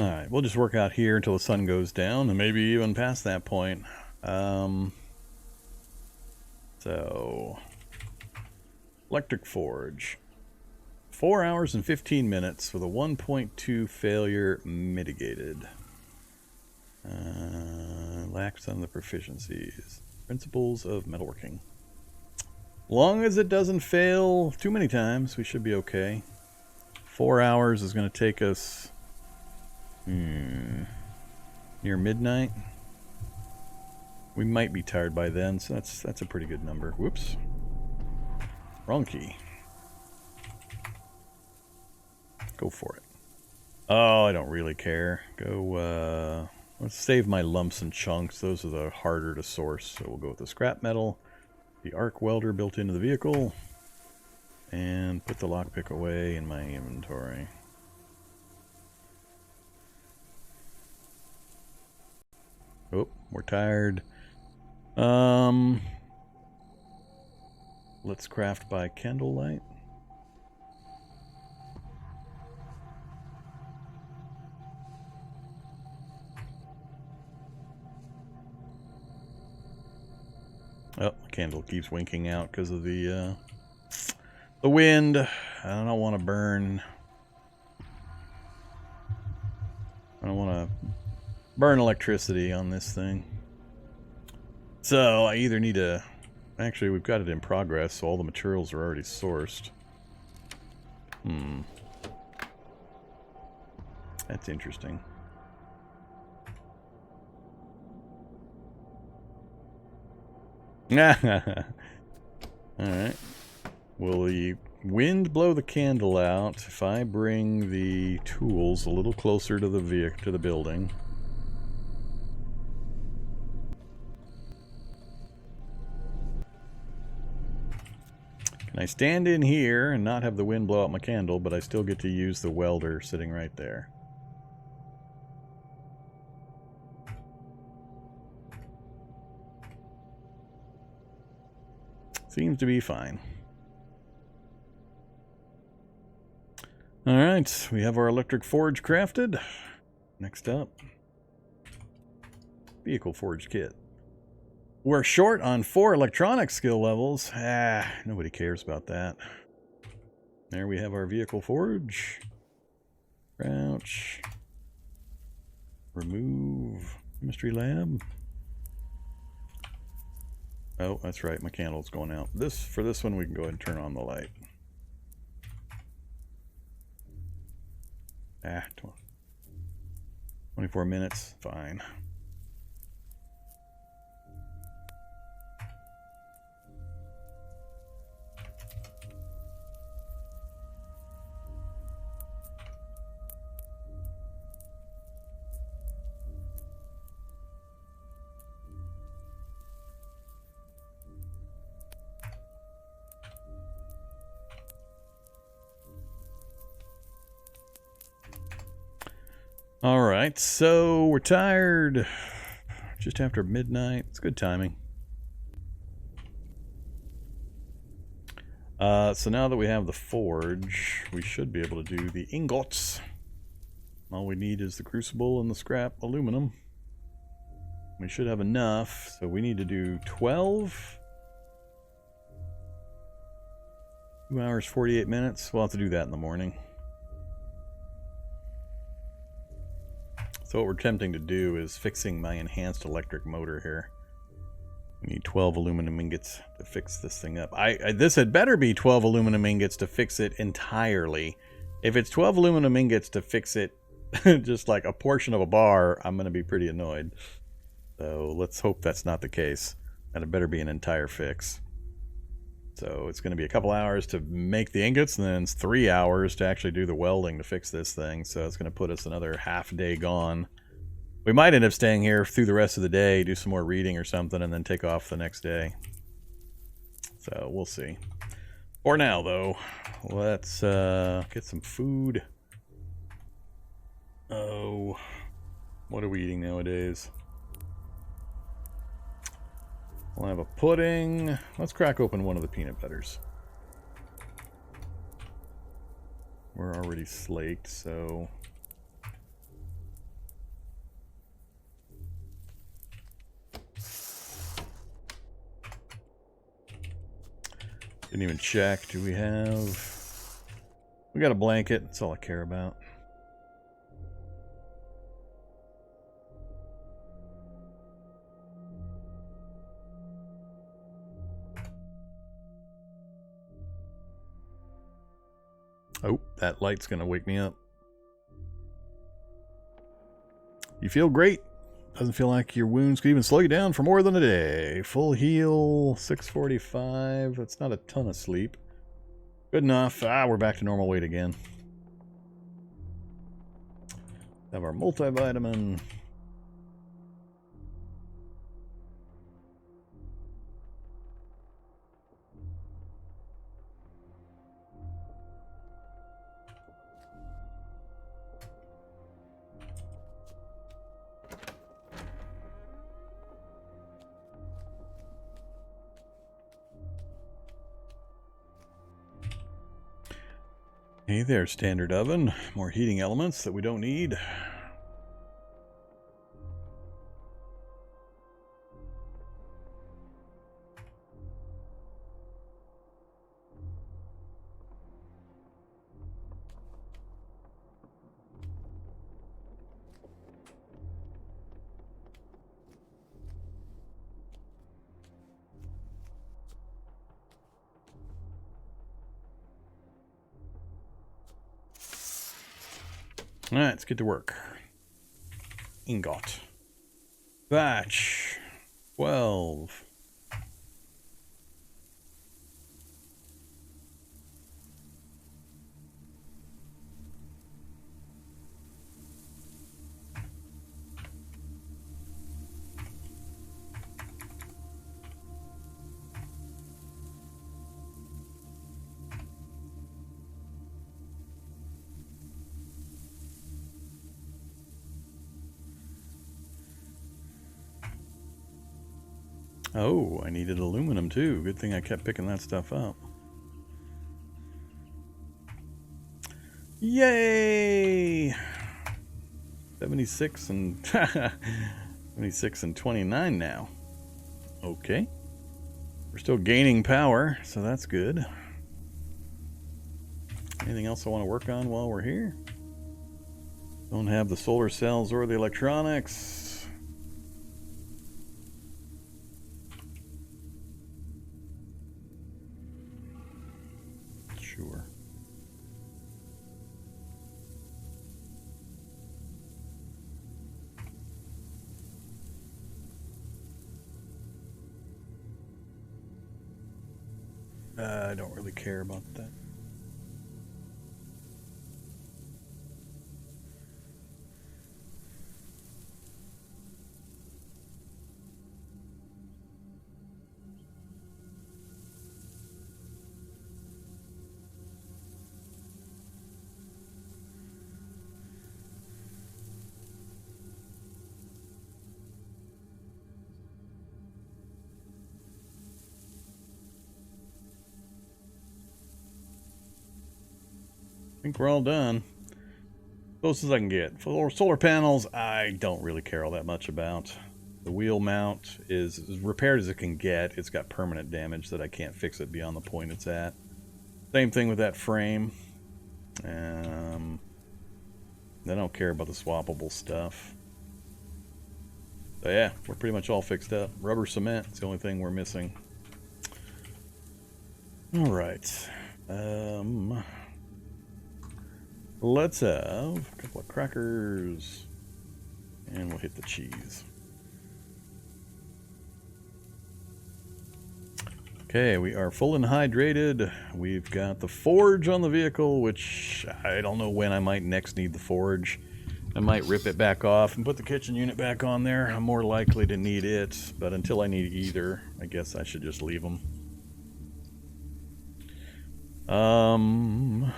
Alright, we'll just work out here until the sun goes down, and maybe even past that point. So, electric forge. 4 hours and 15 minutes with a 1.2 failure mitigated. Lacks some of the proficiencies. Principles of metalworking. Long as it doesn't fail too many times, we should be okay. 4 hours is going to take us near midnight. We might be tired by then, so that's a pretty good number. Whoops. Wrong key. Go for it. Oh, I don't really care. Go, let's save my lumps and chunks. Those are the harder to source, so we'll go with the scrap metal, the arc welder built into the vehicle, and put the lockpick away in my inventory. Oh, we're tired. Let's craft by candlelight. Oh, the candle keeps winking out because of the wind. I don't want to burn. I don't want to burn electricity on this thing. So I either need to... Actually, we've got it in progress, so all the materials are already sourced. That's interesting. Alright. Will the wind blow the candle out if I bring the tools a little closer to the building? Can I stand in here and not have the wind blow out my candle, but I still get to use the welder sitting right there? Seems to be fine. Alright, we have our electric forge crafted. Next up, vehicle forge kit. We're short on 4 electronic skill levels. Nobody cares about that. There we have our vehicle forge. Crouch. Remove. Chemistry lab. Oh, that's right, my candle's going out. For this one, we can go ahead and turn on the light. 24 minutes, fine. Alright, so we're tired. Just after midnight. It's good timing. So now that we have the forge, we should be able to do the ingots. All we need is the crucible and the scrap aluminum. We should have enough, so we need to do 12. 2 hours, 48 minutes. We'll have to do that in the morning. So what we're attempting to do is fixing my enhanced electric motor here. We need 12 aluminum ingots to fix this thing up. This had better be 12 aluminum ingots to fix it entirely. If it's 12 aluminum ingots to fix it just like a portion of a bar, I'm going to be pretty annoyed. So let's hope that's not the case. And it better be an entire fix. So it's going to be a couple hours to make the ingots, and then it's 3 hours to actually do the welding to fix this thing. So it's going to put us another half day gone. We might end up staying here through the rest of the day, do some more reading or something, and then take off the next day. So we'll see. For now, though, let's get some food. Oh, what are we eating nowadays? We'll have a pudding. Let's crack open one of the peanut butters. We're already slaked, so Didn't even check. Do we have... We got a blanket. That's all I care about. Oh, that light's gonna wake me up. You feel great. Doesn't feel like your wounds could even slow you down for more than a day. Full heal, 645. That's not a ton of sleep. Good enough. Ah, we're back to normal weight again. Have our multivitamin. Hey there, standard oven. More heating elements that we don't need. Alright, let's get to work. Ingot. Batch. 12. Oh, I needed aluminum too. Good thing I kept picking that stuff up. Yay! 76 and 76 and 29 now. Okay. We're still gaining power, so that's good. Anything else I want to work on while we're here? Don't have the solar cells or the electronics. Sure. I don't really care about that. I think we're all done. Close as I can get. For solar panels, I don't really care all that much about. The wheel mount is as repaired as it can get. It's got permanent damage that I can't fix it beyond the point it's at. Same thing with that frame. I don't care about the swappable stuff. So yeah, we're pretty much all fixed up. Rubber cement is the only thing we're missing. All right. Let's have a couple of crackers, and we'll hit the cheese. Okay, we are full and hydrated. We've got the forge on the vehicle, which I don't know when I might next need the forge. I might rip it back off and put the kitchen unit back on there. I'm more likely to need it, but until I need either, I guess I should just leave them. Oh.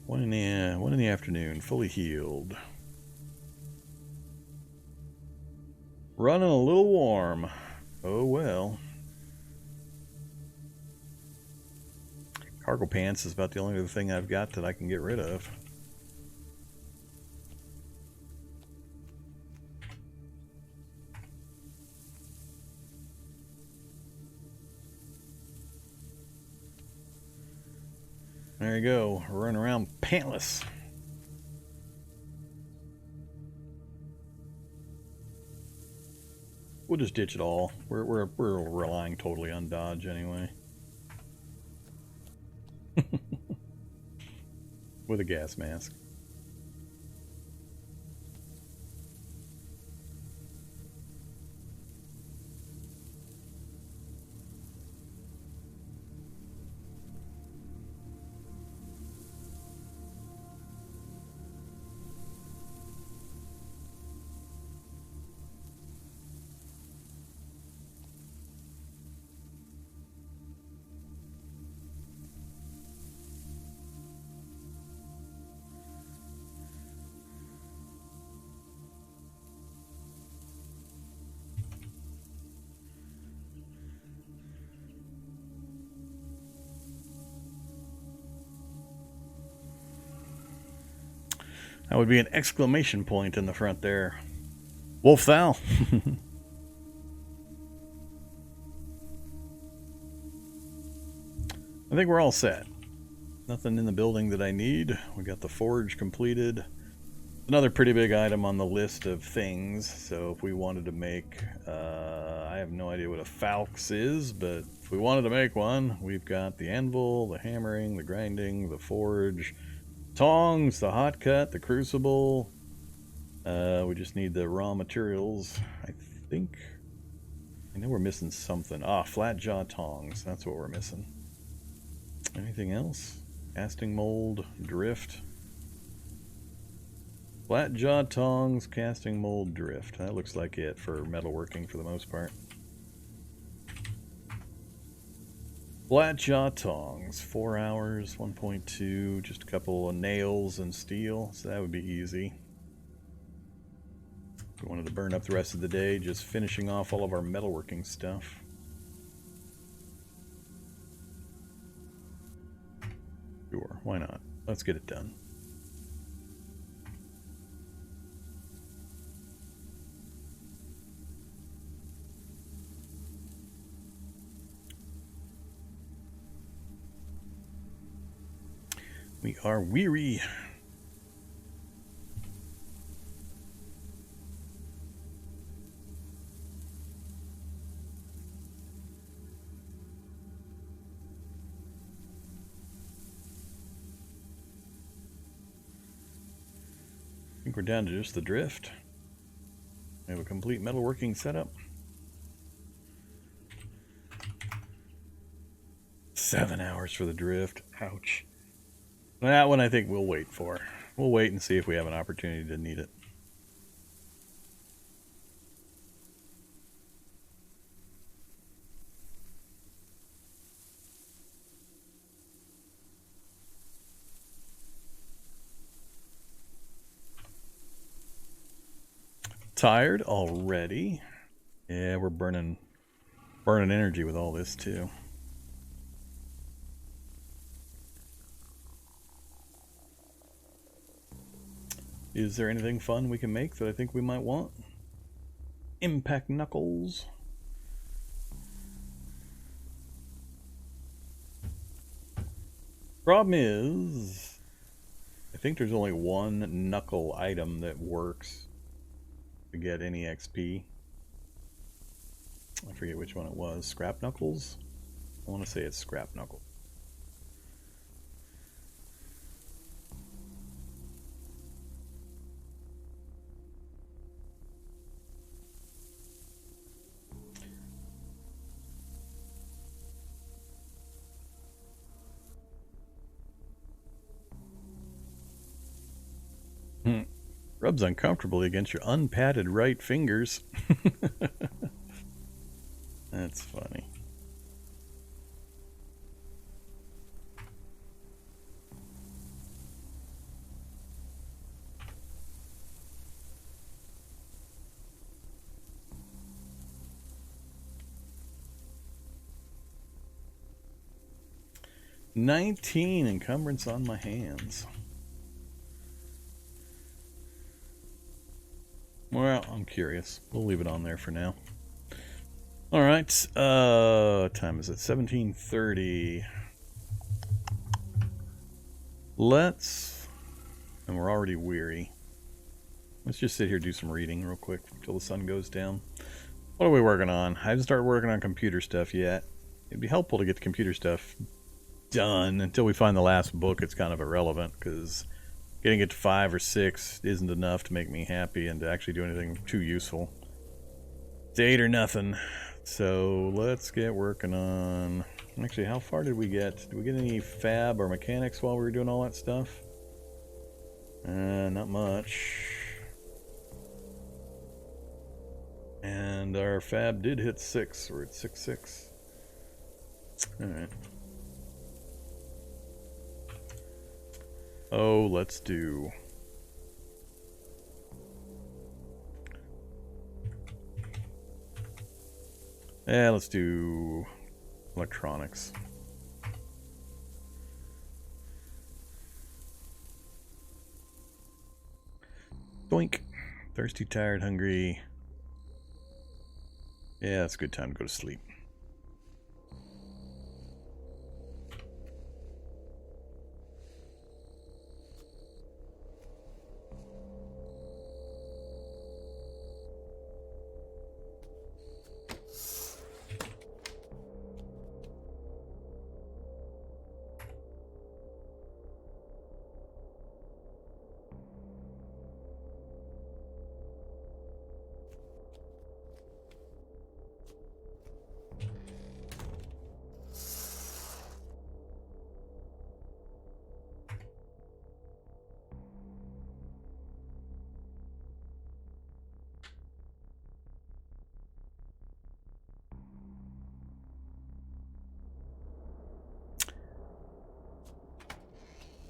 One in the afternoon, fully healed. Running a little warm. Oh well. Cargo pants is about the only other thing I've got that I can get rid of. There you go, running around pantless. We'll just ditch it all. We're relying totally on dodge anyway. With a gas mask. That would be an exclamation point in the front there. Wolf thou. I think we're all set. Nothing in the building that I need. We got the forge completed. Another pretty big item on the list of things. So if we wanted to make, I have no idea what a falx is, but if we wanted to make one, we've got the anvil, the hammering, the grinding, the forge, tongs, the hot cut, the crucible. We just need the raw materials. I know we're missing something. Ah, flat jaw tongs. That's what we're missing. Anything else? Casting mold, drift. Flat jaw tongs, casting mold, drift. That looks like it for metalworking for the most part. Flat jaw tongs, 4 hours, 1.2, just a couple of nails and steel, so that would be easy. If we wanted to burn up the rest of the day, just finishing off all of our metalworking stuff. Sure, why not? Let's get it done. We are weary. I think we're down to just the drift. We have a complete metalworking setup. 7 hours for the drift. Ouch. That one I think we'll wait for. We'll wait and see if we have an opportunity to need it. Tired already? Yeah, we're burning energy with all this too. Is there anything fun we can make that I think we might want? Impact knuckles. Problem is, I think there's only one knuckle item that works to get any XP. I forget which one it was. Scrap knuckles? I want to say it's scrap knuckle. Rubs uncomfortably against your unpadded right fingers. That's funny. 19 encumbrance on my hands. Well, I'm curious. We'll leave it on there for now. Alright, time is it? 17:30. And we're already weary. Let's just sit here and do some reading real quick until the sun goes down. What are we working on? I haven't started working on computer stuff yet. It'd be helpful to get the computer stuff done. Until we find the last book, it's kind of irrelevant, because getting it to 5 or 6 isn't enough to make me happy and to actually do anything too useful. It's 8 or nothing. So let's get working on... Actually, how far did we get? Did we get any fab or mechanics while we were doing all that stuff? Not much. And our fab did hit 6. We're at 6.6. Alright. Oh, let's do... Yeah, let's do electronics. Doink. Thirsty, tired, hungry. Yeah, it's a good time to go to sleep.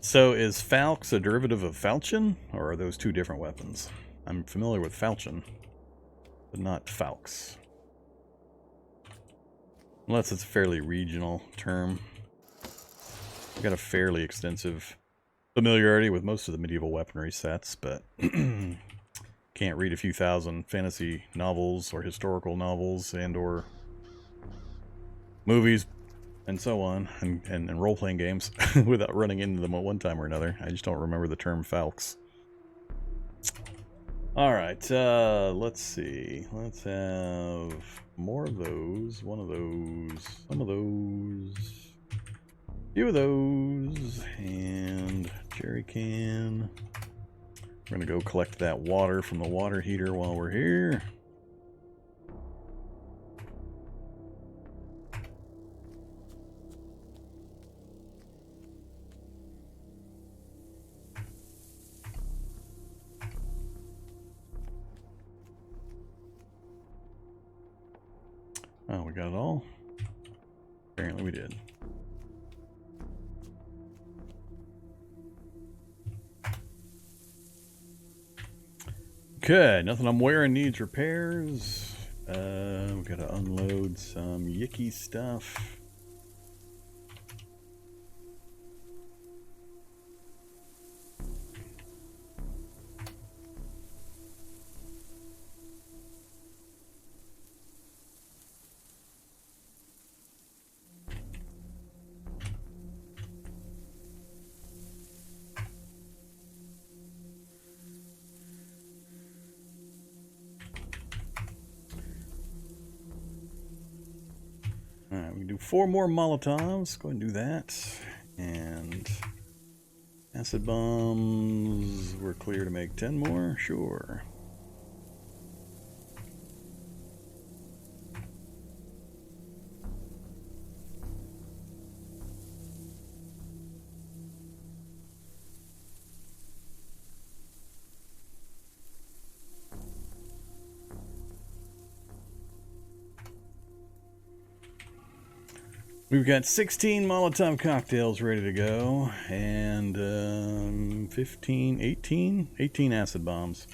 So is Falx a derivative of Falchion, or are those two different weapons? I'm familiar with Falchion, but not Falx. Unless it's a fairly regional term. I've got a fairly extensive familiarity with most of the medieval weaponry sets, but can't read a few thousand fantasy novels or historical novels and or movies and so on, and role-playing games without running into them at one time or another. I just don't remember the term Falx. Alright, let's see. Let's have more of those, one of those, some of those, a few of those, and jerry can. We're gonna go collect that water from the water heater while we're here. Oh, we got it all? Apparently we did. Okay, nothing I'm wearing needs repairs. We gotta unload some yicky stuff. Alright, we can do 4 more Molotovs. Go ahead and do that. And acid bombs. We're clear to make 10 more? Sure. We've got 16 Molotov cocktails ready to go, and 18 acid bombs.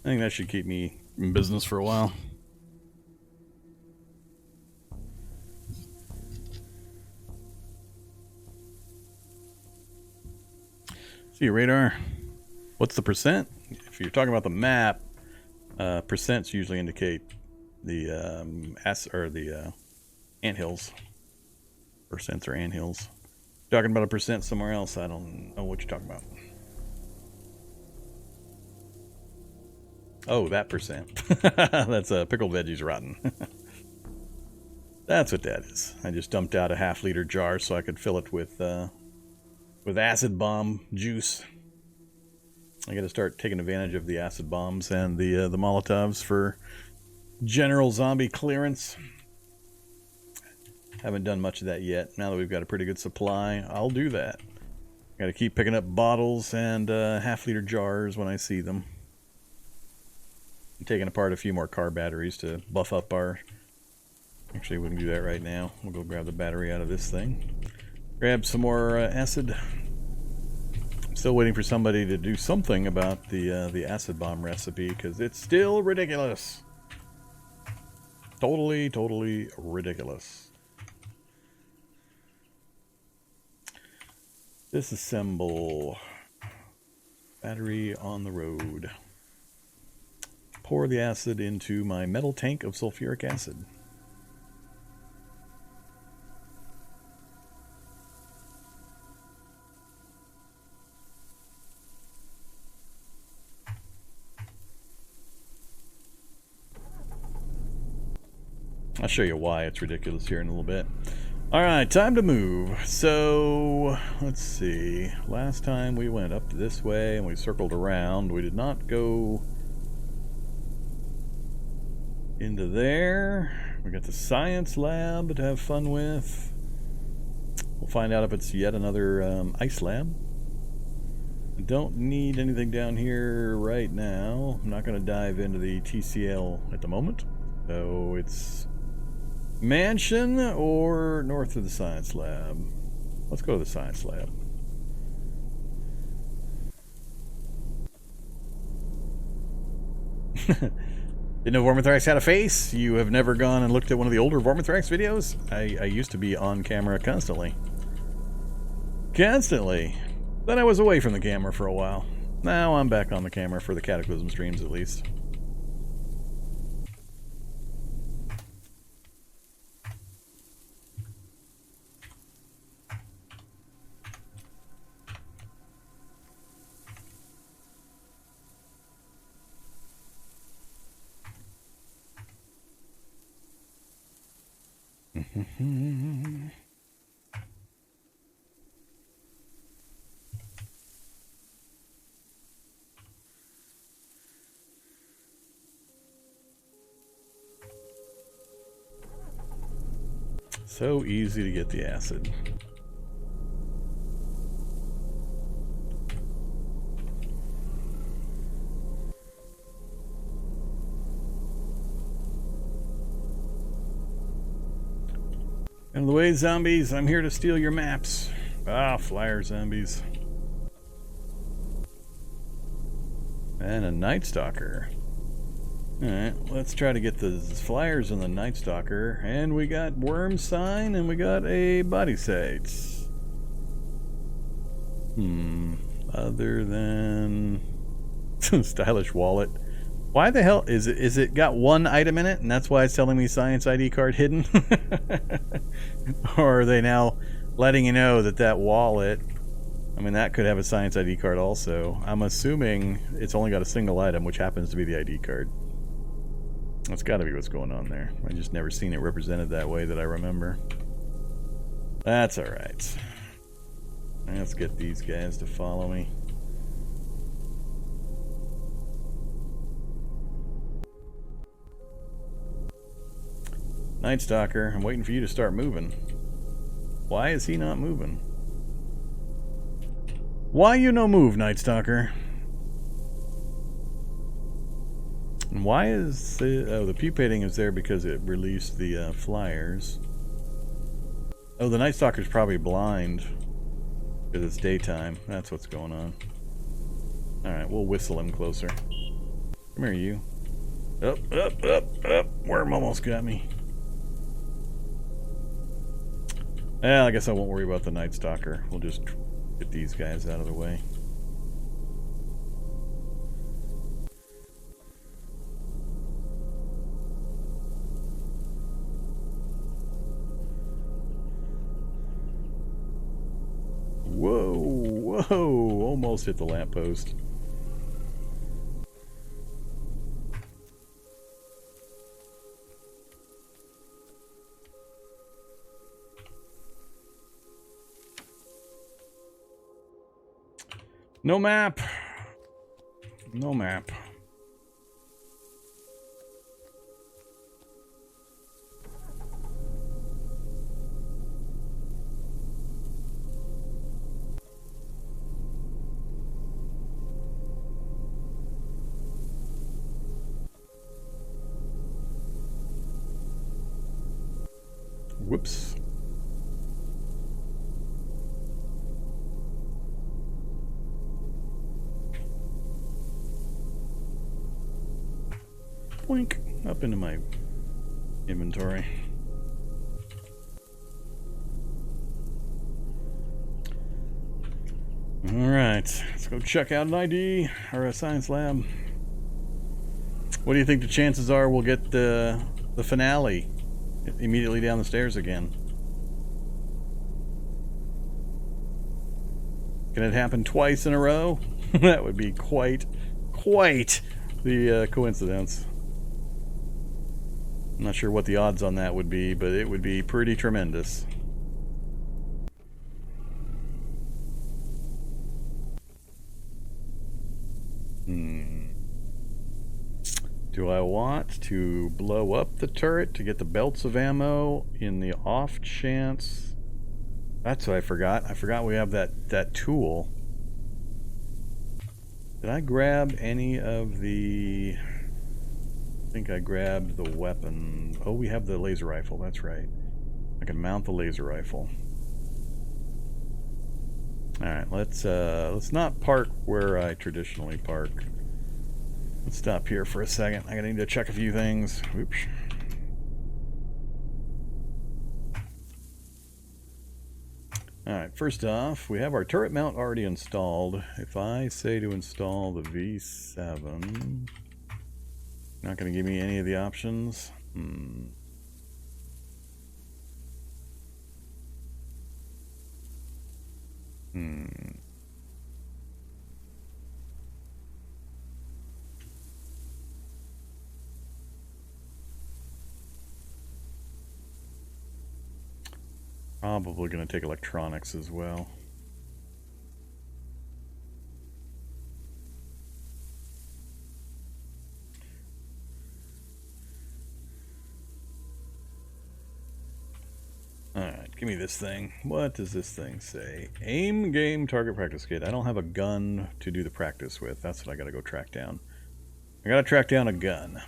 I think that should keep me in business for a while. See, radar. What's the percent? If you're talking about the map, percents usually indicate the anthills. Percents or anthills. Talking about a percent somewhere else, I don't know what you're talking about. Oh, that percent. That's pickled veggies rotten. That's what that is. I just dumped out a half-liter jar so I could fill it with acid bomb juice. I got to start taking advantage of the acid bombs and the Molotovs for general zombie clearance. Haven't done much of that yet. Now that we've got a pretty good supply, I'll do that. Got to keep picking up bottles and half-liter jars when I see them. I'm taking apart a few more car batteries to buff up our... Actually, we can do that right now. We'll go grab the battery out of this thing. Grab some more acid. I'm still waiting for somebody to do something about the acid bomb recipe, because it's still ridiculous. Totally, totally ridiculous. Disassemble. Battery on the road. Pour the acid into my metal tank of sulfuric acid. I'll show you why it's ridiculous here in a little bit. Alright, time to move. So, let's see. Last time we went up this way and we circled around. We did not go into there. We got the science lab to have fun with. We'll find out if it's yet another ice lab. I don't need anything down here right now. I'm not going to dive into the TCL at the moment. So it's mansion or north of the science lab. Let's go to the science lab. Didn't know Vormithrax had a face? You have never gone and looked at one of the older Vormithrax videos? I used to be on camera constantly. Then I was away from the camera for a while. Now I'm back on the camera for the Cataclysm streams at least. So easy to get the acid. Out of the way, zombies. I'm here to steal your maps. Ah, flyer zombies. And a Night Stalker. Alright, let's try to get the flyers on the Night Stalker. And we got worm sign and we got a body sight. Other than stylish wallet. Why the hell is it got one item in it and that's why it's telling me science ID card hidden? Or are they now letting you know that that wallet, I mean that could have a science ID card also. I'm assuming it's only got a single item, which happens to be the ID card. That's got to be what's going on there. I just never seen it represented that way that I remember. That's alright. Let's get these guys to follow me. Night Stalker, I'm waiting for you to start moving. Why is he not moving? Why you no move, Night Stalker? And why is the pupating is there because it released the flyers. Oh, the Night Stalker's probably blind because it's daytime. That's what's going on. Alright, we'll whistle him closer. Come here, you. Up, up, up, up. Worm almost got me. Well, I guess I won't worry about the Night Stalker. We'll just get these guys out of the way. Whoa, almost hit the lamppost. No map. No map. Whoops. Boink. Up into my inventory. Alright, let's go check out an ID or a science lab. What do you think the chances are we'll get the finale immediately down the stairs again? Can it happen twice in a row? That would be quite the coincidence. I'm not sure what the odds on that would be, but it would be pretty tremendous. Do I want to blow up the turret to get the belts of ammo in the off chance? That's what I forgot. I forgot we have that tool. Did I grab any of the... I think I grabbed the weapon. Oh, we have the laser rifle. That's right. I can mount the laser rifle. Alright, let's not park where I traditionally park. Let's stop here for a second. I need to check a few things. Oops. Alright, first off, we have our turret mount already installed. If I say to install the V7, not going to give me any of the options. Probably going to take electronics as well. Alright, give me this thing. What does this thing say? Aim, game, target, practice kit. I don't have a gun to do the practice with. That's what I gotta go track down. I gotta track down a gun.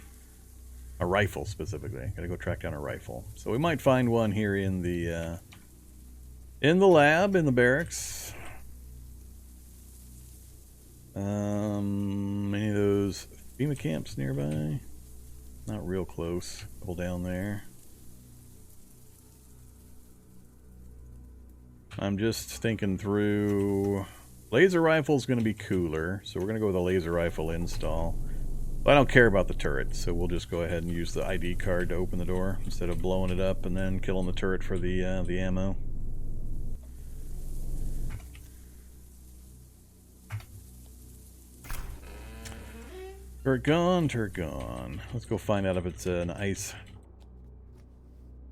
A rifle, specifically. I gotta go track down a rifle. So we might find one here in the lab, in the barracks. Any of those FEMA camps nearby? Not real close. Pull down there. I'm just thinking through... Laser rifle's going to be cooler, so we're going to go with a laser rifle install. But I don't care about the turret, so we'll just go ahead and use the ID card to open the door instead of blowing it up and then killing the turret for the ammo. Turret gone, turret gone. Let's go find out if it's an ice.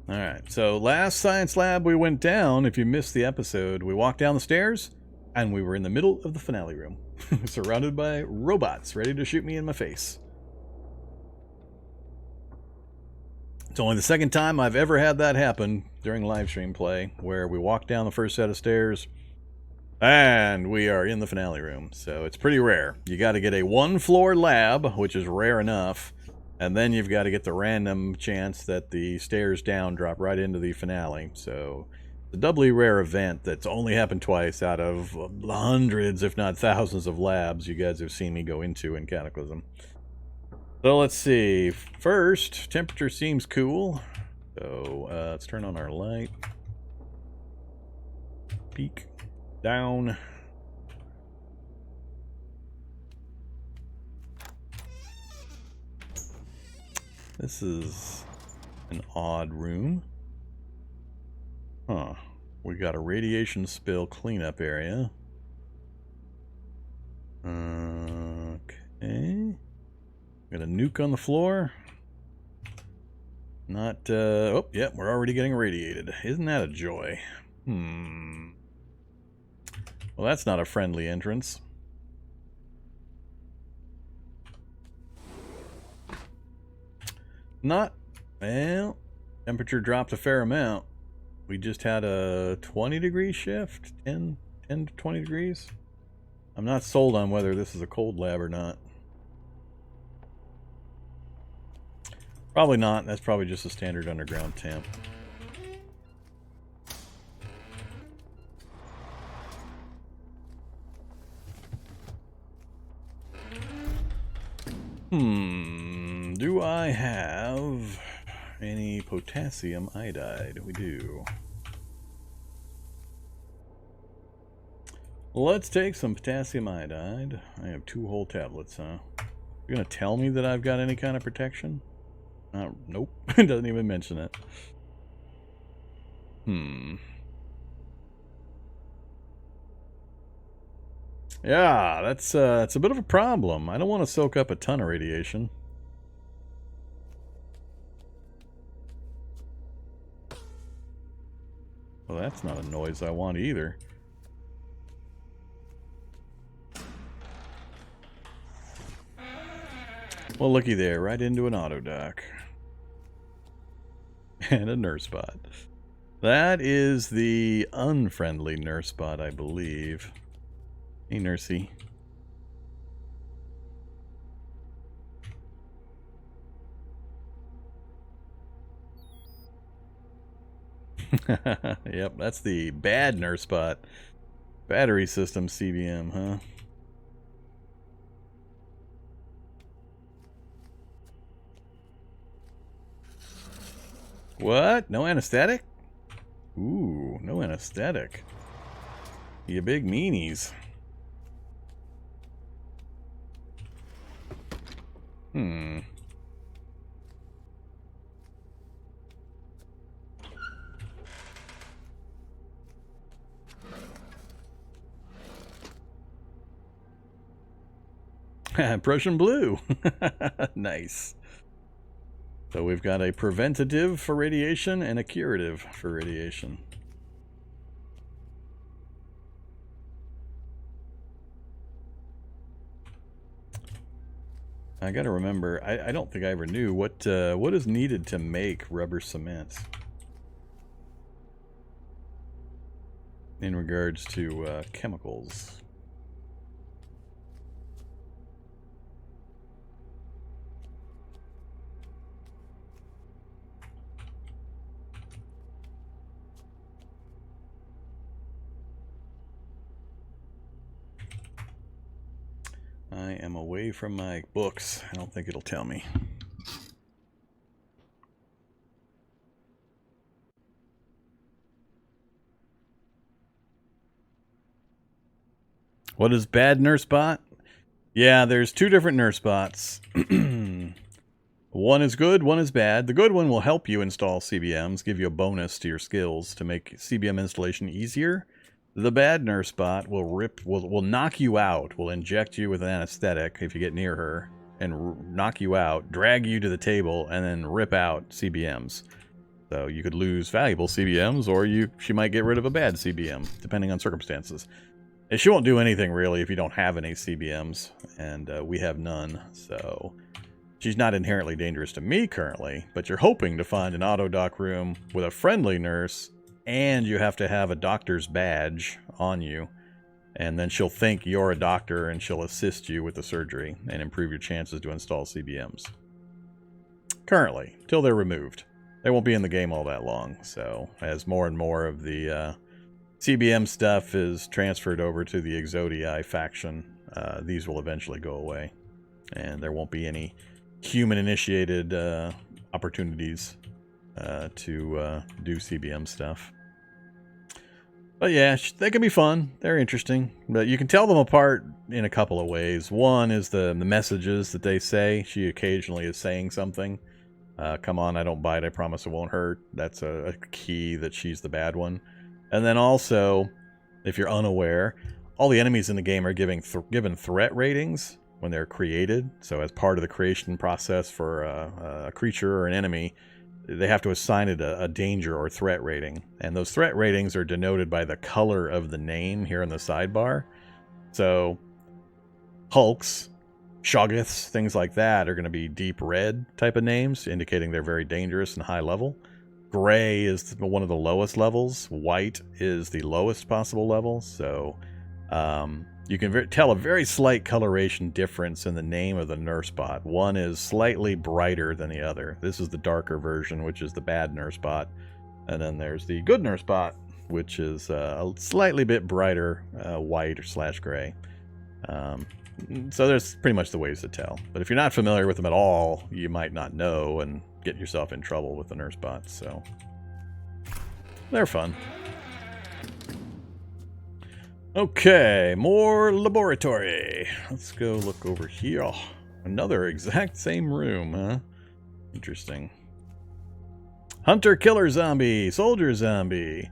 Alright, so last science lab we went down, if you missed the episode, we walked down the stairs, and we were in the middle of the finale room. Surrounded by robots, ready to shoot me in my face. It's only the second time I've ever had that happen during live stream play, where we walked down the first set of stairs, and we are in the finale room. So it's pretty rare. You got to get a one-floor lab, which is rare enough, and then you've got to get the random chance that the stairs down drop right into the finale. So it's a doubly rare event that's only happened twice out of hundreds, if not thousands, of labs you guys have seen me go into in Cataclysm. So let's see. First, temperature seems cool. So let's turn on our light. Peak. Down. This is an odd room. Huh. We got a radiation spill cleanup area. Okay. Got a nuke on the floor. Not, oh, yeah, we're already getting irradiated. Isn't that a joy? Well, that's not a friendly entrance. Not, well, temperature dropped a fair amount. We just had a 20-degree shift, 10 to 20 degrees. I'm not sold on whether this is a cold lab or not. Probably not. That's probably just a standard underground temp. Do I have any potassium iodide? We do. Let's take some potassium iodide. I have 2 whole tablets, huh? You're gonna tell me that I've got any kind of protection? Nope. It doesn't even mention it. Yeah, that's it's a bit of a problem. I don't want to soak up a ton of radiation. Well, that's not a noise I want either. Well, looky there, right into an auto dock. And a nurse bot. That is the unfriendly nurse bot, I believe. Hey, nursey. Yep, that's the bad nurse bot. Battery system CBM, huh? What? No anesthetic? Ooh, no anesthetic. You big meanies. Prussian blue. Nice. So we've got a preventative for radiation and a curative for radiation. I gotta remember, I don't think I ever knew what is needed to make rubber cement in regards to chemicals. I am away from my books. I don't think it'll tell me. What is bad nurse bot? Yeah, there's 2 different nurse bots. One is good, one is bad. The good one will help you install CBMs, give you a bonus to your skills to make CBM installation easier. The bad nurse bot will knock you out, will inject you with an anesthetic if you get near her, and knock you out, drag you to the table, and then rip out CBMs. So you could lose valuable CBMs, or she might get rid of a bad CBM, depending on circumstances. And she won't do anything really if you don't have any CBMs, and we have none, so she's not inherently dangerous to me currently, but you're hoping to find an auto dock room with a friendly nurse, and you have to have a doctor's badge on you, and then she'll think you're a doctor and she'll assist you with the surgery and improve your chances to install CBMs. Currently, till they're removed. They won't be in the game all that long, so as more and more of the CBM stuff is transferred over to the Exodii faction, these will eventually go away, and there won't be any human-initiated opportunities to do CBM stuff. But yeah, they can be fun. They're interesting. But you can tell them apart in a couple of ways. One is the messages that they say. She occasionally is saying something. Come on, I don't bite. I promise it won't hurt. That's a key that she's the bad one. And then also, if you're unaware, all the enemies in the game are given threat ratings when they're created. So as part of the creation process for a creature or an enemy, they have to assign it a danger or threat rating. And those threat ratings are denoted by the color of the name here in the sidebar. So Hulks, Shoggoths, things like that are going to be deep red type of names, indicating they're very dangerous and high level. Gray is one of the lowest levels. White is the lowest possible level. So you can tell a very slight coloration difference in the name of the nurse bot. One is slightly brighter than the other. This is the darker version, which is the bad nurse bot. And then there's the good nurse bot, which is a slightly bit brighter white or / gray. So there's pretty much the ways to tell. But if you're not familiar with them at all, you might not know and get yourself in trouble with the nurse bots. So they're fun. Okay, more laboratory. Let's go look over here. Oh, another exact same room, huh? Interesting. Hunter, killer zombie, soldier zombie.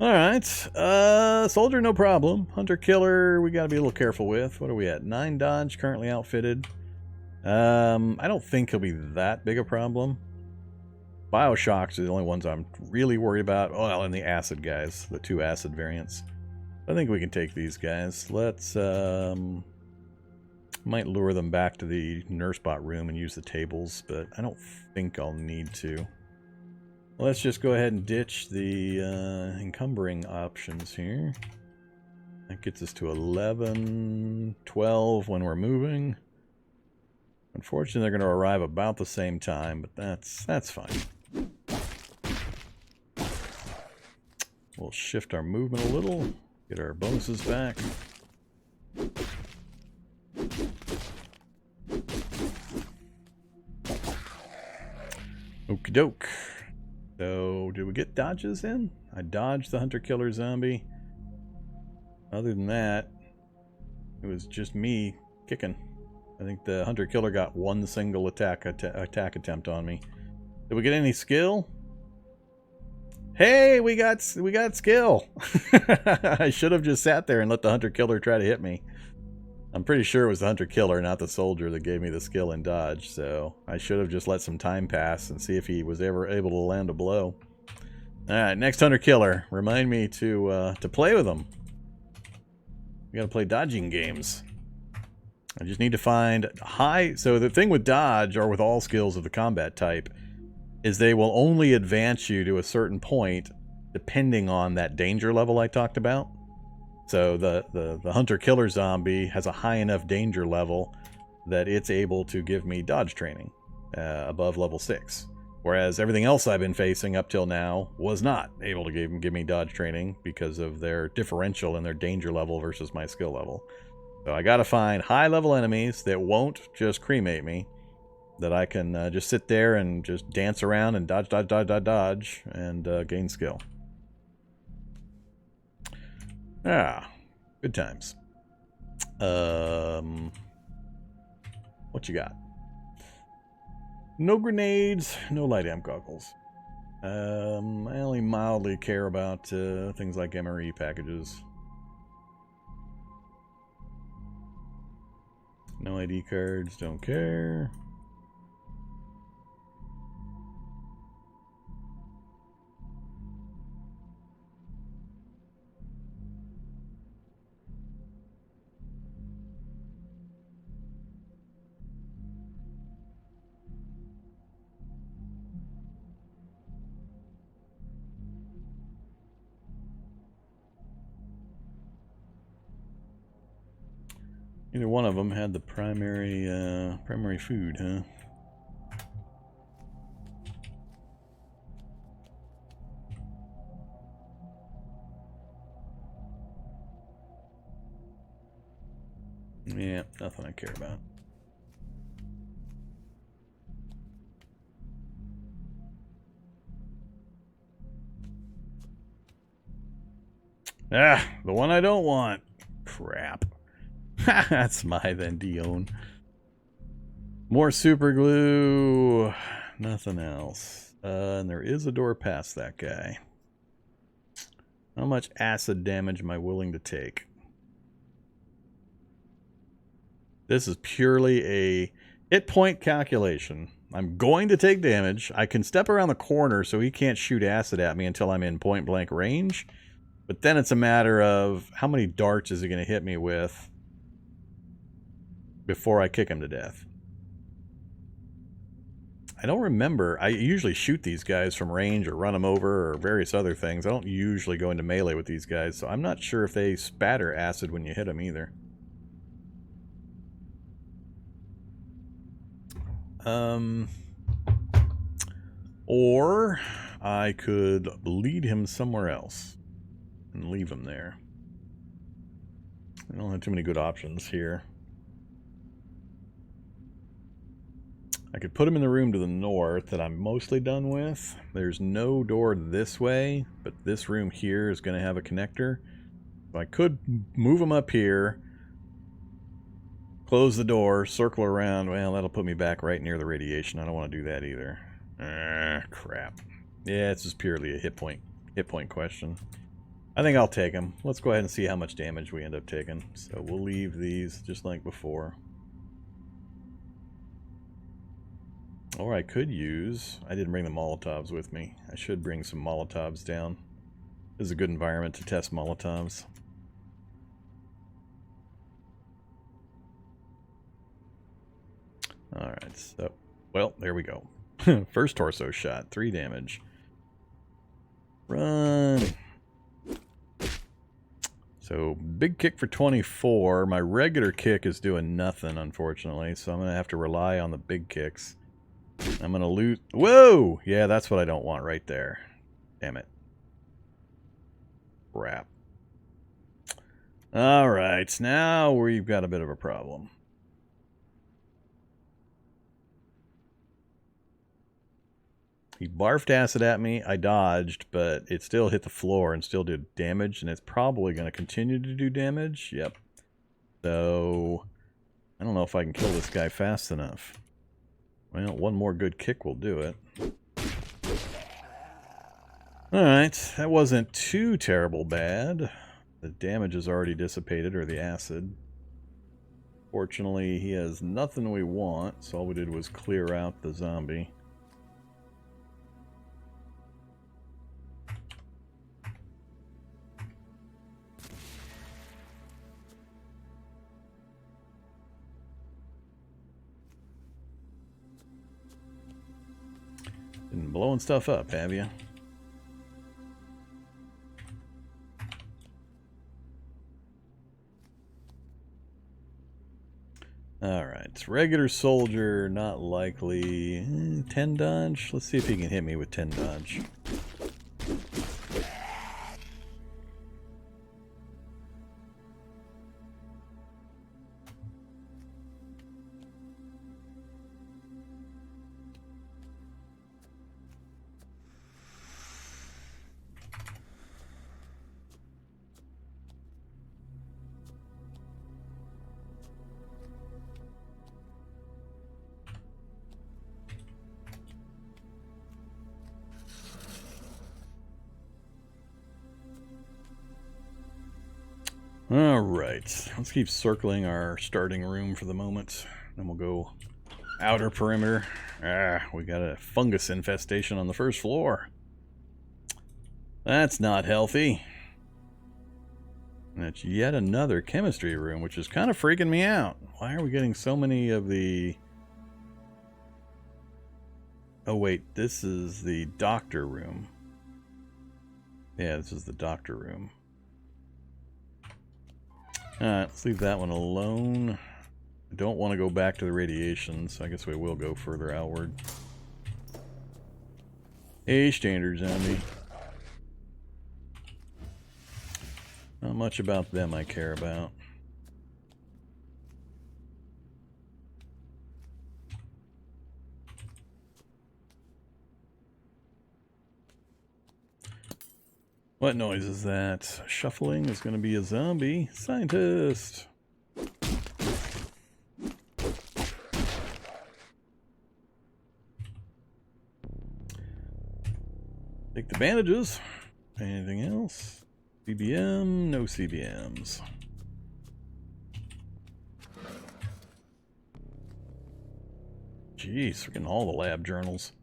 Alright, soldier no problem. Hunter, killer, we gotta be a little careful with. What are we at? 9 dodge, currently outfitted. I don't think he'll be that big a problem. Bioshocks are the only ones I'm really worried about. Oh, well, and the acid guys, the 2 acid variants. I think we can take these guys. Let's, might lure them back to the nurse bot room and use the tables, but I don't think I'll need to. Let's just go ahead and ditch the encumbering options here. That gets us to 11, 12 when we're moving. Unfortunately, they're going to arrive about the same time, but that's fine. We'll shift our movement a little. Get our bonuses back. Okie doke. So, did we get dodges in? I dodged the hunter-killer zombie. Other than that, it was just me kicking. I think the hunter-killer got 1 single attack attempt on me. Did we get any skill? Hey, we got skill. I should have just sat there and let the hunter-killer try to hit me. I'm pretty sure it was the hunter-killer, not the soldier, that gave me the skill in dodge, so I should have just let some time pass and see if he was ever able to land a blow. Alright, next hunter-killer. Remind me to play with him. We gotta play dodging games. I just need to find high... So the thing with dodge, or with all skills of the combat type, is they will only advance you to a certain point depending on that danger level I talked about. So the hunter-killer zombie has a high enough danger level that it's able to give me dodge training above level 6. Whereas everything else I've been facing up till now was not able to give me dodge training because of their differential in their danger level versus my skill level. So I gotta find high-level enemies that won't just cremate me, that I can just sit there and just dance around and dodge, and gain skill. Ah, good times. What you got? No grenades, no light amp goggles. I only mildly care about things like MRE packages. No ID cards, don't care. Either one of them had the primary food, huh? Yeah, nothing I care about. Ah, the one I don't want. Crap. That's my then Dion. More super glue. Nothing else. And there is a door past that guy. How much acid damage am I willing to take? This is purely a hit point calculation. I'm going to take damage. I can step around the corner so he can't shoot acid at me until I'm in point blank range. But then it's a matter of how many darts is he going to hit me with before I kick him to death. I don't remember. I usually shoot these guys from range or run them over or various other things. I don't usually go into melee with these guys, so I'm not sure if they spatter acid when you hit them either. Or I could lead him somewhere else and leave him there. I don't have too many good options here. I could put him in the room to the north that I'm mostly done with. There's no door this way, but this room here is going to have a connector. So I could move him up here, close the door, circle around. Well, that'll put me back right near the radiation. I don't want to do that either. Crap. Yeah, it's just purely a hit point question. I think I'll take him. Let's go ahead and see how much damage we end up taking. So we'll leave these just like before. Or I could use... I didn't bring the Molotovs with me. I should bring some Molotovs down. This is a good environment to test Molotovs. Alright, so... Well, there we go. First torso shot. 3 damage. Run! So, big kick for 24. My regular kick is doing nothing, unfortunately. So I'm going to have to rely on the big kicks. I'm going to lose... Whoa! Yeah, that's what I don't want right there. Damn it. Crap. Alright, now we've got a bit of a problem. He barfed acid at me. I dodged, but it still hit the floor and still did damage, and it's probably going to continue to do damage. Yep. So, I don't know if I can kill this guy fast enough. Well, one more good kick will do it. Alright, that wasn't too terrible bad. The damage is already dissipated, or the acid. Fortunately, he has nothing we want, so all we did was clear out the zombie. Been blowing stuff up, have you? Alright, regular soldier, not likely. 10 dodge? Let's see if he can hit me with 10 dodge. Alright, let's keep circling our starting room for the moment. Then we'll go outer perimeter. We got a fungus infestation on the first floor. That's not healthy. That's yet another chemistry room, which is kind of freaking me out. Why are we getting so many of the... Oh wait, this is the doctor room. Yeah, this is the doctor room. Alright, let's leave that one alone. I don't want to go back to the radiation, so I guess we will go further outward. A standard zombie. Not much about them I care about. What noise is that? Shuffling is going to be a zombie. Scientist! Take the bandages. Anything else? CBM? No CBMs. Jeez, we're getting all the lab journals.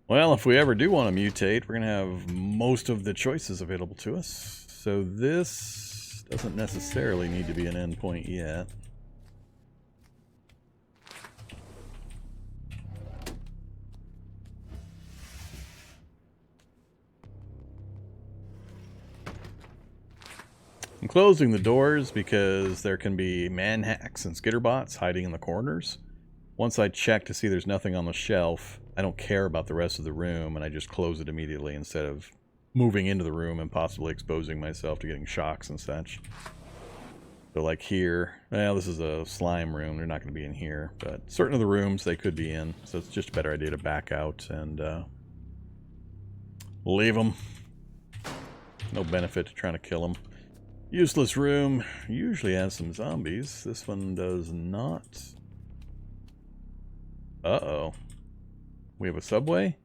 Well, if we ever do want to mutate, we're going to have most of the choices available to us. So this doesn't necessarily need to be an endpoint yet. I'm closing the doors because there can be manhacks and skitterbots hiding in the corners. Once I check to see there's nothing on the shelf, I don't care about the rest of the room, and I just close it immediately instead of moving into the room and possibly exposing myself to getting shocks and such. So like here, well, this is a slime room. They're not going to be in here, but certain of the rooms they could be in. So it's just a better idea to back out and leave them. No benefit to trying to kill them. Useless room usually has some zombies. This one does not. Uh-oh. We have a subway?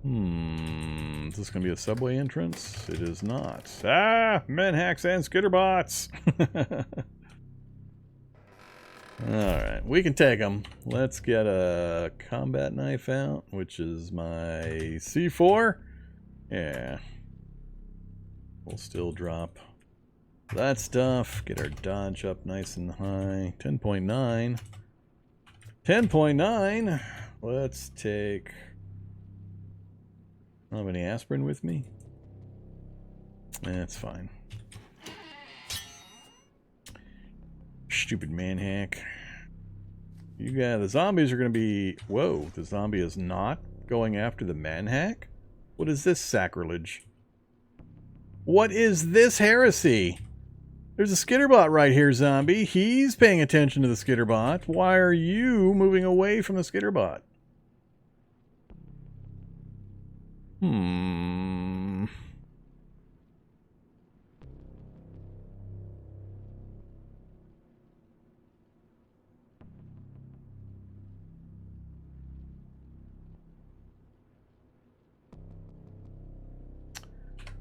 Is this going to be a subway entrance? It is not. Ah! Manhacks and skitterbots! Alright, we can take them. Let's get a combat knife out, which is my C4. Yeah. We'll still drop that stuff. Get our dodge up nice and high. 10.9. 10.9. Let's take... I don't have any aspirin with me. That's fine. Stupid manhack. You got the zombies are going to be... Whoa, the zombie is not going after the manhack? What is this sacrilege? What is this heresy? There's a skitterbot right here, zombie. He's paying attention to the skitterbot. Why are you moving away from the skitterbot?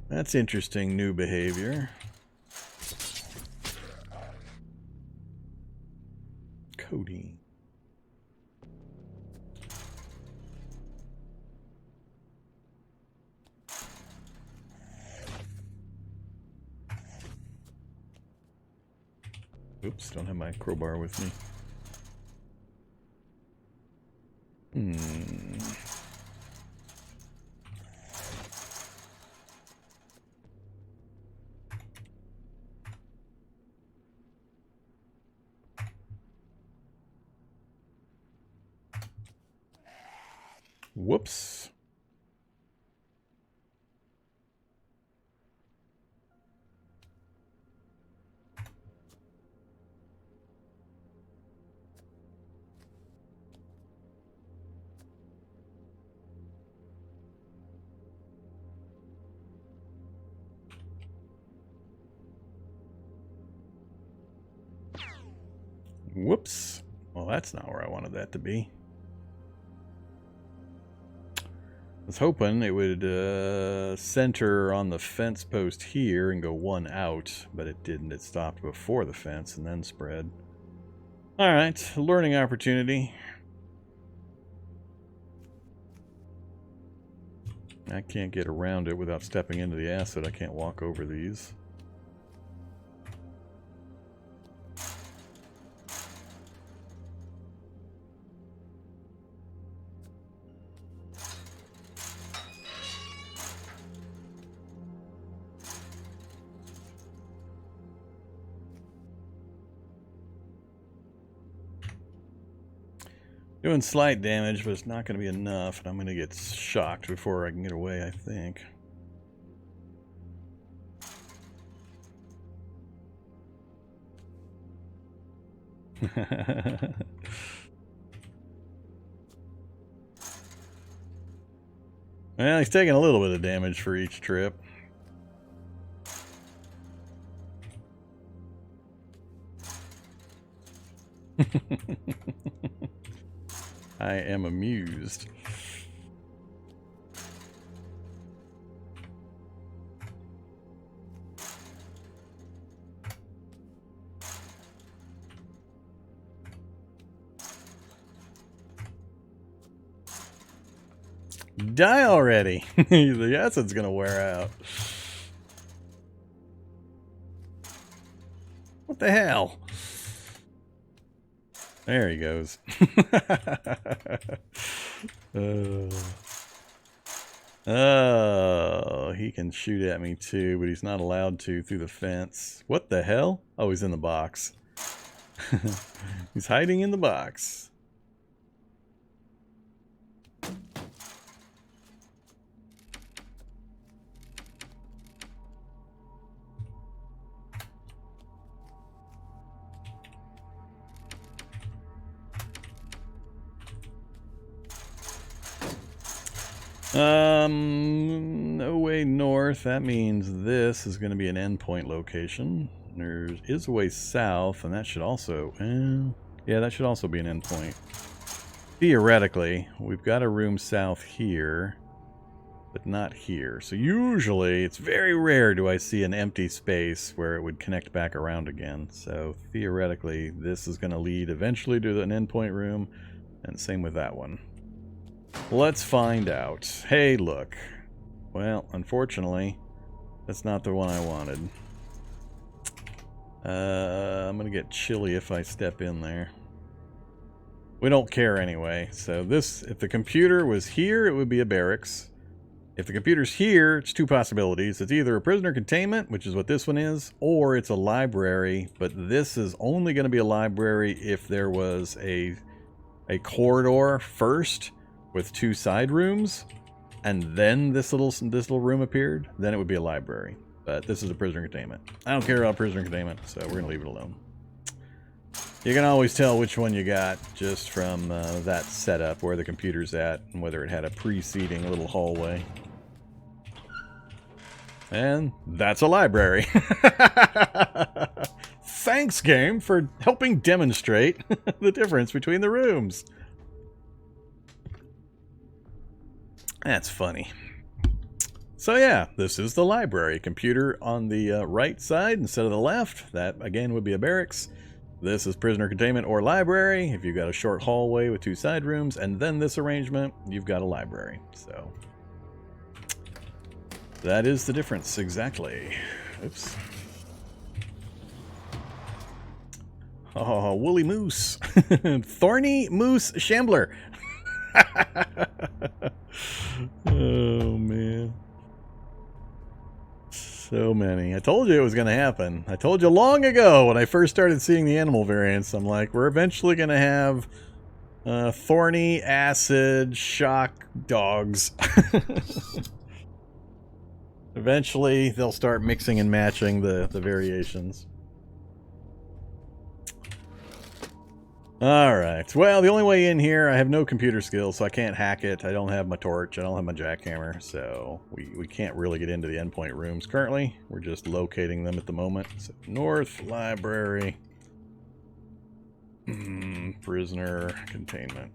That's interesting new behavior. Codeine. Oops, don't have my crowbar with me. Whoops. Whoops. Well, that's not where I wanted that to be. I was hoping it would center on the fence post here and go one out, but it didn't. It stopped before the fence and then spread. Alright, learning opportunity. I can't get around it without stepping into the acid. I can't walk over these. Doing slight damage, but it's not going to be enough, and I'm going to get shocked before I can get away, I think. Well, he's taking a little bit of damage for each trip. I am amused. Die already. The acid's gonna wear out. What the hell? There he goes. Oh, he can shoot at me too, but he's not allowed to through the fence. What the hell? Oh, he's in the box. He's hiding in the box. No way north. That means this is going to be an endpoint location. There is a way south, and that should also... yeah, that should also be an endpoint. Theoretically, we've got a room south here, but not here. So usually, it's very rare do I see an empty space where it would connect back around again. So theoretically, this is going to lead eventually to an endpoint room, and same with that one. Let's find out. Hey, look. Well, unfortunately, that's not the one I wanted. I'm gonna get chilly if I step in there. We don't care anyway. So this, if the computer was here, it would be a barracks. If the computer's here, it's two possibilities. It's either a prisoner containment, which is what this one is, or it's a library. But this is only going to be a library if there was a corridor first, with two side rooms, and then this little room appeared, then it would be a library. But this is a prisoner containment. I don't care about prisoner containment, so we're gonna leave it alone. You can always tell which one you got just from that setup, where the computer's at, and whether it had a preceding little hallway. And that's a library. Thanks, game, for helping demonstrate the difference between the rooms. That's funny. So yeah, this is the library. Computer on the right side instead of the left. That, again, would be a barracks. This is prisoner containment or library. If you've got a short hallway with two side rooms, and then this arrangement, you've got a library. So that is the difference, exactly. Oops. Oh, woolly moose. Thorny moose shambler. Oh man, so many. I told you it was going to happen. I told you long ago when I first started seeing the animal variants. I'm like, we're eventually going to have thorny, acid, shock dogs. Eventually they'll start mixing and matching the variations. Alright, well, the only way in here, I have no computer skills, so I can't hack it. I don't have my torch, I don't have my jackhammer, so we can't really get into the endpoint rooms currently. We're just locating them at the moment. So, North Library. Prisoner containment.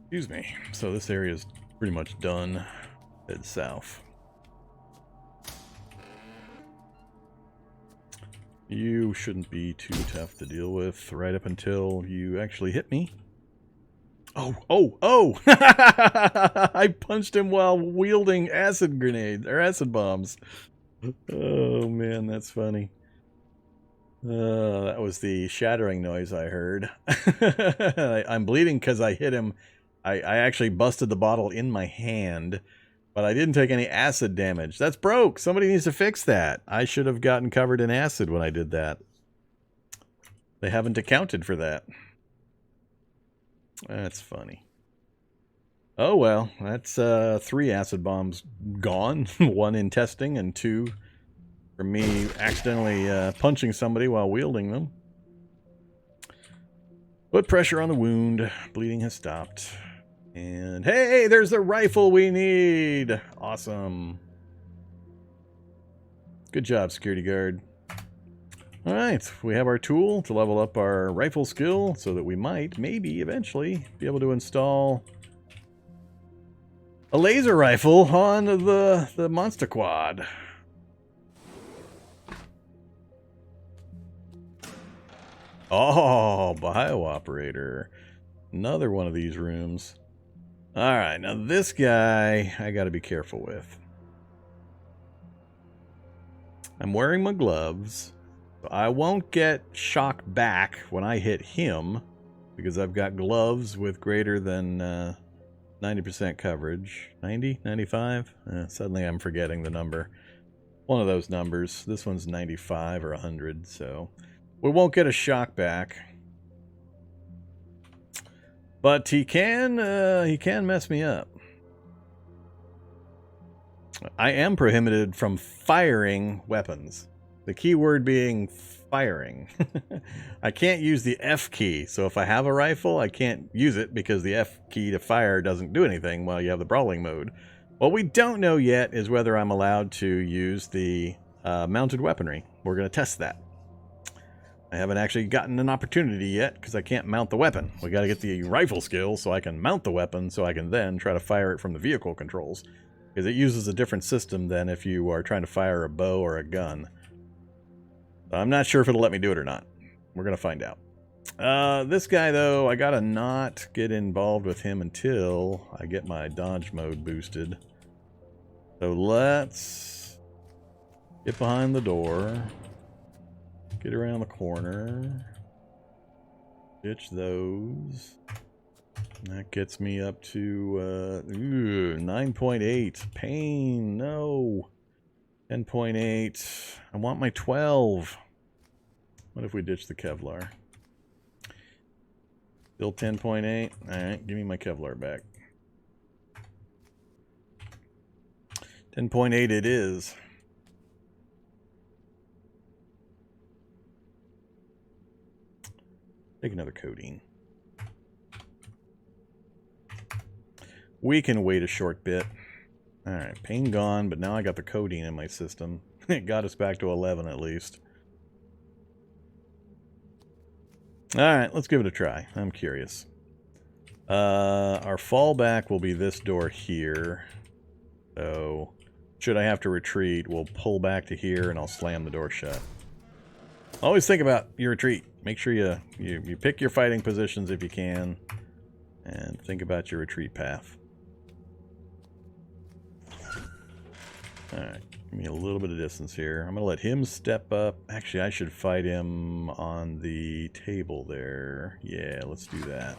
Excuse me. So this area is pretty much done. Head south. You shouldn't be too tough to deal with right up until you actually hit me. Oh! I punched him while wielding acid grenades, or acid bombs. Oh man, that's funny. That was the shattering noise I heard. I'm bleeding because I hit him. I actually busted the bottle in my hand. But I didn't take any acid damage. That's broke. Somebody needs to fix that. I should have gotten covered in acid when I did that. They haven't accounted for that. That's funny. Oh well, that's 3 acid bombs gone. 1 in testing and 2 from me accidentally punching somebody while wielding them. Put pressure on the wound. Bleeding has stopped. And hey, there's the rifle we need! Awesome. Good job, security guard. Alright, we have our tool to level up our rifle skill so that we might, maybe, eventually, be able to install a laser rifle on the monster quad. Oh, bio operator. Another one of these rooms. Alright, now this guy I gotta be careful with. I'm wearing my gloves. I won't get shock back when I hit him because I've got gloves with greater than 90% coverage. 90? 95? Suddenly I'm forgetting the number. One of those numbers. This one's 95 or 100, so we won't get a shock back. But he can mess me up. I am prohibited from firing weapons. The key word being firing. I can't use the F key, so if I have a rifle, I can't use it because the F key to fire doesn't do anything while you have the brawling mode. What we don't know yet is whether I'm allowed to use the mounted weaponry. We're going to test that. I haven't actually gotten an opportunity yet because I can't mount the weapon. We got to get the rifle skill so I can mount the weapon so I can then try to fire it from the vehicle controls. Because it uses a different system than if you are trying to fire a bow or a gun. I'm not sure if it'll let me do it or not. We're going to find out. This guy, though, I got to not get involved with him until I get my dodge mode boosted. So let's get behind the door. Get around the corner. Ditch those. That gets me up to 9.8. Pain, no. 10.8. I want my 12. What if we ditch the Kevlar? Still 10.8. Alright, give me my Kevlar back. 10.8 it is. Take another codeine. We can wait a short bit. Alright, pain gone, but now I got the codeine in my system. It got us back to 11 at least. Alright, let's give it a try. I'm curious. Our fallback will be this door here. So, should I have to retreat, we'll pull back to here and I'll slam the door shut. Always think about your retreat. Make sure you pick your fighting positions if you can. And think about your retreat path. Alright, give me a little bit of distance here. I'm going to let him step up. Actually, I should fight him on the table there. Yeah, let's do that.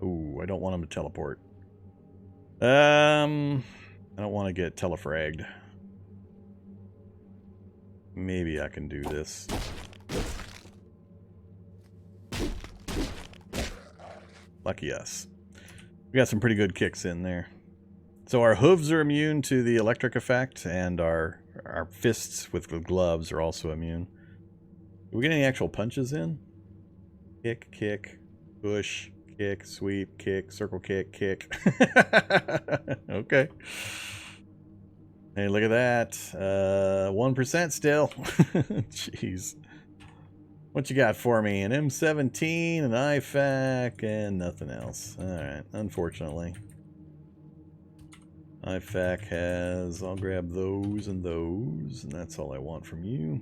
Ooh, I don't want him to teleport. I don't want to get telefragged. Maybe I can do this. Lucky us. We got some pretty good kicks in there. So our hooves are immune to the electric effect, and our fists with the gloves are also immune. Do we get any actual punches in? Kick, kick, push, kick, sweep, kick, circle kick, kick. Okay. Hey, look at that. 1% still. Jeez. What you got for me? An M17, an IFAK, and nothing else. Alright, unfortunately. IFAK has... I'll grab those, and that's all I want from you.